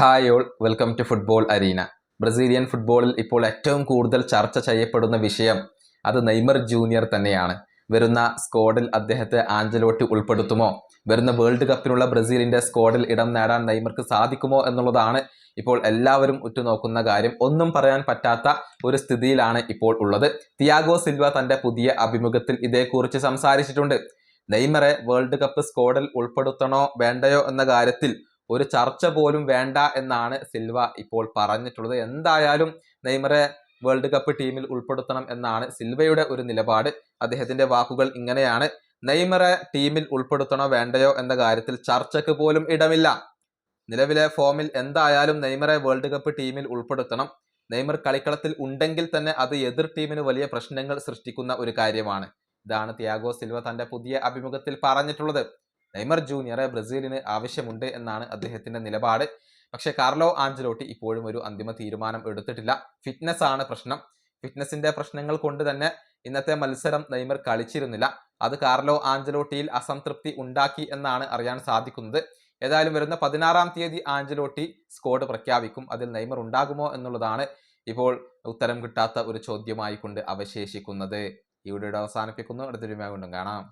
Hi all, welcome to football arena. Brazilian ഫുട്ബോളിൽ ഇപ്പോൾ ഏറ്റവും കൂടുതൽ ചർച്ച ചെയ്യപ്പെടുന്ന വിഷയം അത് നെയ്മർ ജൂനിയർ തന്നെയാണ്. വരുന്ന സ്ക്വാഡിൽ അദ്ദേഹത്തെ ആഞ്ചലോട്ടി ഉൾപ്പെടുത്തുമോ, വരുന്ന വേൾഡ് കപ്പിനുള്ള ബ്രസീലിന്റെ സ്ക്വാഡിൽ ഇടം നേടാൻ നെയ്മർക്ക് സാധിക്കുമോ എന്നുള്ളതാണ് ഇപ്പോൾ എല്ലാവരും ഉറ്റുനോക്കുന്ന കാര്യം. ഒന്നും പറയാൻ പറ്റാത്ത ഒരു സ്ഥിതിയിലാണ് ഇപ്പോൾ ഉള്ളത്. തിയാഗോ സിൽവ തന്റെ പുതിയ അഭിമുഖത്തിൽ ഇതേക്കുറിച്ച് സംസാരിച്ചിട്ടുണ്ട്. നെയ്മറെ വേൾഡ് കപ്പ് സ്ക്വാഡിൽ ഉൾപ്പെടുത്തണോ വേണ്ടയോ എന്ന കാര്യത്തിൽ ഒരു ചർച്ച പോലും വേണ്ട എന്നാണ് സിൽവ ഇപ്പോൾ പറഞ്ഞിട്ടുള്ളത്. എന്തായാലും നെയ്മറെ വേൾഡ് കപ്പ് ടീമിൽ ഉൾപ്പെടുത്തണം എന്നാണ് സിൽവയുടെ ഒരു നിലപാട്. അദ്ദേഹത്തിന്റെ വാക്കുകൾ ഇങ്ങനെയാണ്: നെയ്മറെ ടീമിൽ ഉൾപ്പെടുത്തണോ വേണ്ടയോ എന്ന കാര്യത്തിൽ ചർച്ചയ്ക്ക് പോലും ഇടമില്ല. നിലവിലെ ഫോമിൽ എന്തായാലും നെയ്മറെ വേൾഡ് കപ്പ് ടീമിൽ ഉൾപ്പെടുത്തണം. നെയ്മർ കളിക്കളത്തിൽ ഉണ്ടെങ്കിൽ തന്നെ അത് എതിർ ടീമിന് വലിയ പ്രശ്നങ്ങൾ സൃഷ്ടിക്കുന്ന ഒരു കാര്യമാണ്. ഇതാണ് തിയാഗോ സിൽവ തന്റെ പുതിയ അഭിമുഖത്തിൽ പറഞ്ഞിട്ടുള്ളത്. നെയ്മർ ജൂനിയറെ ബ്രസീലിന് ആവശ്യമുണ്ട് എന്നാണ് അദ്ദേഹത്തിന്റെ നിലപാട്. പക്ഷേ കാർലോ ആഞ്ചലോട്ടി ഇപ്പോഴും ഒരു അന്തിമ തീരുമാനം എടുത്തിട്ടില്ല. ഫിറ്റ്നസ് ആണ് പ്രശ്നം. ഫിറ്റ്നസിന്റെ പ്രശ്നങ്ങൾ കൊണ്ട് തന്നെ ഇന്നത്തെ മത്സരം നെയ്മർ കളിച്ചിരുന്നില്ല. അത് കാർലോ ആഞ്ചലോട്ടിയിൽ അസംതൃപ്തി ഉണ്ടാക്കി എന്നാണ് അറിയാൻ സാധിക്കുന്നത്. ഏതായാലും വരുന്ന 16-ാം തീയതി ആഞ്ചലോട്ടി സ്ക്വാഡ് പ്രഖ്യാപിക്കും. അതിൽ നെയ്മർ ഉണ്ടാകുമോ എന്നുള്ളതാണ് ഇപ്പോൾ ഉത്തരം കിട്ടാത്ത ഒരു ചോദ്യമായി കൊണ്ട് അവശേഷിക്കുന്നത്. ഈ വീഡിയോ അവസാനിപ്പിക്കുന്നു. അടുത്തൊരു വീഡിയോ കൊണ്ടും കാണാം.